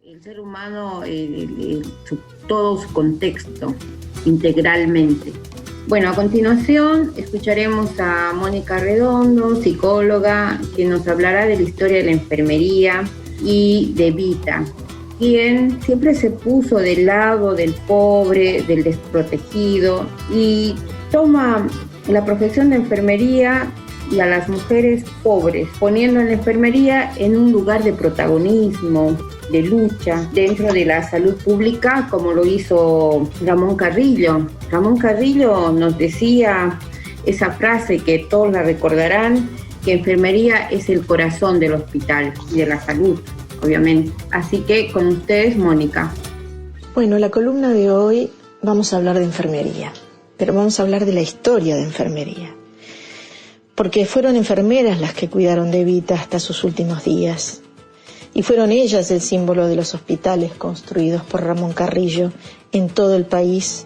El ser humano, todo su contexto, integralmente. Bueno, a continuación escucharemos a Mónica Redondo, psicóloga, que nos hablará de la historia de la enfermería y de Evita, quien siempre se puso del lado del pobre, del desprotegido, y toma la profesión de enfermería y a las mujeres pobres, poniendo a la enfermería en un lugar de protagonismo, de lucha dentro de la salud pública, como lo hizo Ramón Carrillo. Ramón Carrillo nos decía esa frase que todos la recordarán, que enfermería es el corazón del hospital y de la salud, obviamente. Así que con ustedes, Mónica. Bueno, la columna de hoy vamos a hablar de enfermería, pero vamos a hablar de la historia de enfermería. Porque fueron enfermeras las que cuidaron de Evita hasta sus últimos días. Y fueron ellas el símbolo de los hospitales construidos por Ramón Carrillo en todo el país,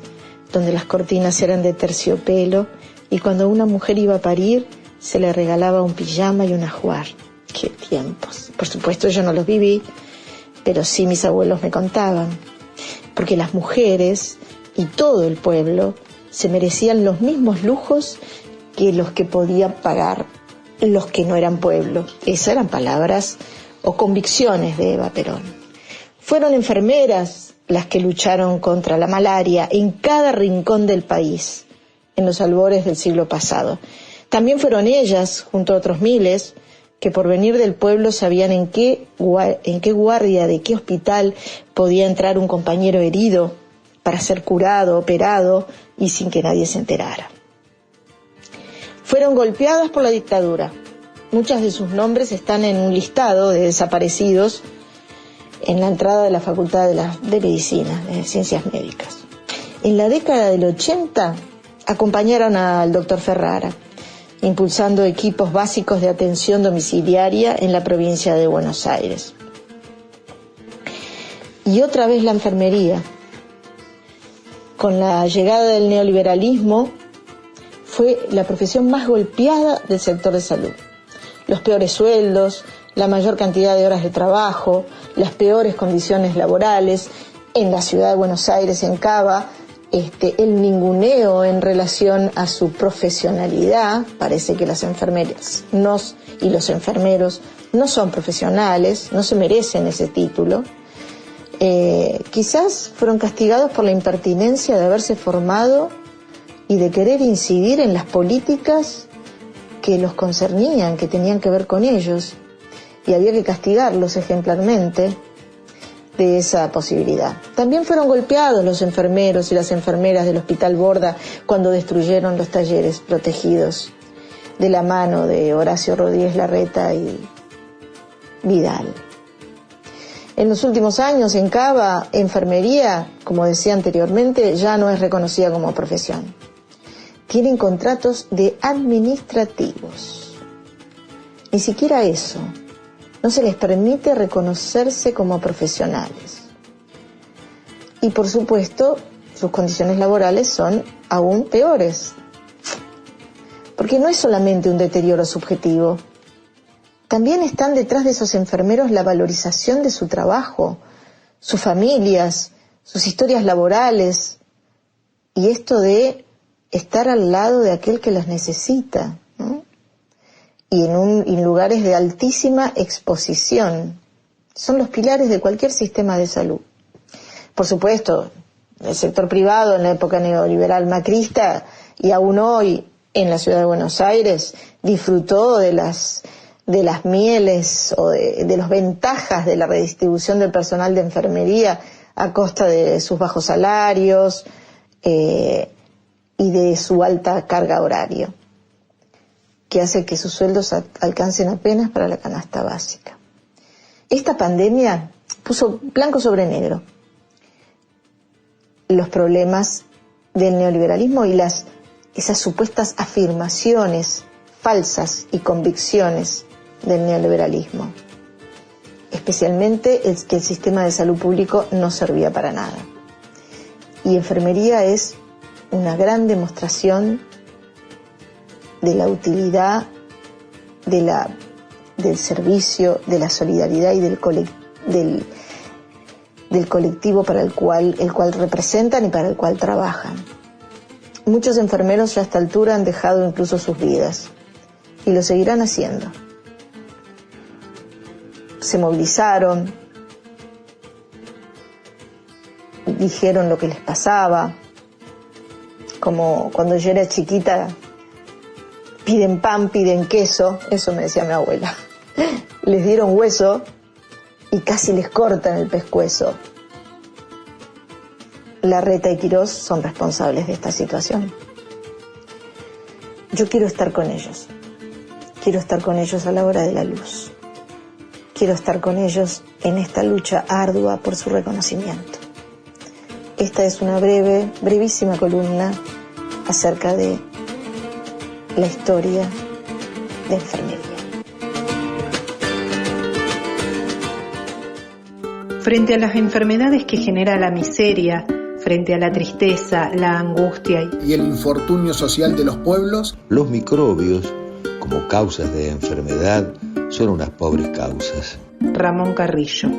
donde las cortinas eran de terciopelo y cuando una mujer iba a parir se le regalaba un pijama y un ajuar. ¡Qué tiempos! Por supuesto yo no los viví, pero sí mis abuelos me contaban. Porque las mujeres y todo el pueblo se merecían los mismos lujos que los que podían pagar los que no eran pueblo. Esas eran palabras o convicciones de Eva Perón. Fueron enfermeras las que lucharon contra la malaria en cada rincón del país, en los albores del siglo pasado. También fueron ellas, junto a otros miles, que por venir del pueblo sabían en qué guardia, de qué hospital podía entrar un compañero herido para ser curado, operado y sin que nadie se enterara. Fueron golpeadas por la dictadura. Muchos de sus nombres están en un listado de desaparecidos en la entrada de la Facultad de Medicina, de Ciencias Médicas. En la década del 80 acompañaron al doctor Ferrara, impulsando equipos básicos de atención domiciliaria en la provincia de Buenos Aires. Y otra vez la enfermería. Con la llegada del neoliberalismo, fue la profesión más golpeada del sector de salud. Los peores sueldos, la mayor cantidad de horas de trabajo, las peores condiciones laborales en la ciudad de Buenos Aires, en Cava, el ninguneo en relación a su profesionalidad. Parece que las enfermeras y los enfermeros no son profesionales, no se merecen ese título. Quizás fueron castigados por la impertinencia de haberse formado y de querer incidir en las políticas que los concernían, que tenían que ver con ellos, y había que castigarlos ejemplarmente de esa posibilidad. También fueron golpeados los enfermeros y las enfermeras del Hospital Borda cuando destruyeron los talleres protegidos de la mano de Horacio Rodríguez Larreta y Vidal. En los últimos años en Cava, enfermería, como decía anteriormente, ya no es reconocida como profesión. Tienen contratos de administrativos. Ni siquiera eso. No se les permite reconocerse como profesionales. Y por supuesto, sus condiciones laborales son aún peores. Porque no es solamente un deterioro subjetivo. También están detrás de esos enfermeros la valorización de su trabajo, sus familias, sus historias laborales. Y esto de estar al lado de aquel que las necesita, ¿no? Y en lugares de altísima exposición. Son los pilares de cualquier sistema de salud. Por supuesto, el sector privado en la época neoliberal macrista y aún hoy en la ciudad de Buenos Aires disfrutó de las mieles o de las ventajas de la redistribución del personal de enfermería a costa de sus bajos salarios, y de su alta carga horaria, que hace que sus sueldos alcancen apenas para la canasta básica. Esta pandemia puso blanco sobre negro los problemas del neoliberalismo y esas supuestas afirmaciones falsas y convicciones del neoliberalismo, especialmente que el sistema de salud público no servía para nada. Y enfermería es una gran demostración de la utilidad del servicio, de la solidaridad y del del colectivo para el cual representan y para el cual trabajan. Muchos enfermeros ya a esta altura han dejado incluso sus vidas y lo seguirán haciendo. Se movilizaron, dijeron lo que les pasaba, como cuando yo era chiquita, piden pan, piden queso, eso me decía mi abuela. Les dieron hueso y casi les cortan el pescuezo. Larreta y Quirós son responsables de esta situación. Yo quiero estar con ellos. Quiero estar con ellos a la hora de la luz. Quiero estar con ellos en esta lucha ardua por su reconocimiento. Esta es una brevísima columna acerca de la historia de enfermería. Frente a las enfermedades que genera la miseria, frente a la tristeza, la angustia y el infortunio social de los pueblos, los microbios, como causas de enfermedad, son unas pobres causas. Ramón Carrillo.